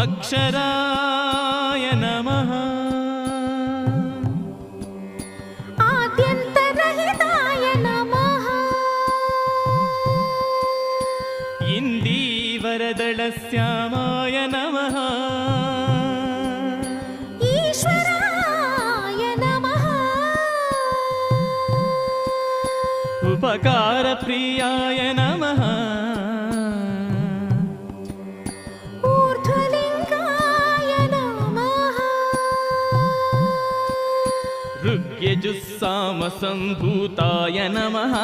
अक्षराय नमः आद्यन्तरहिताय नमः इन्दीवरदलश्यामाय नमः ईश्वराय नमः उपकारप्रियाय नमः ऊर्ध्वलिङ्गाय नमः ऋग्यजुस्सामसम्भूताय नमः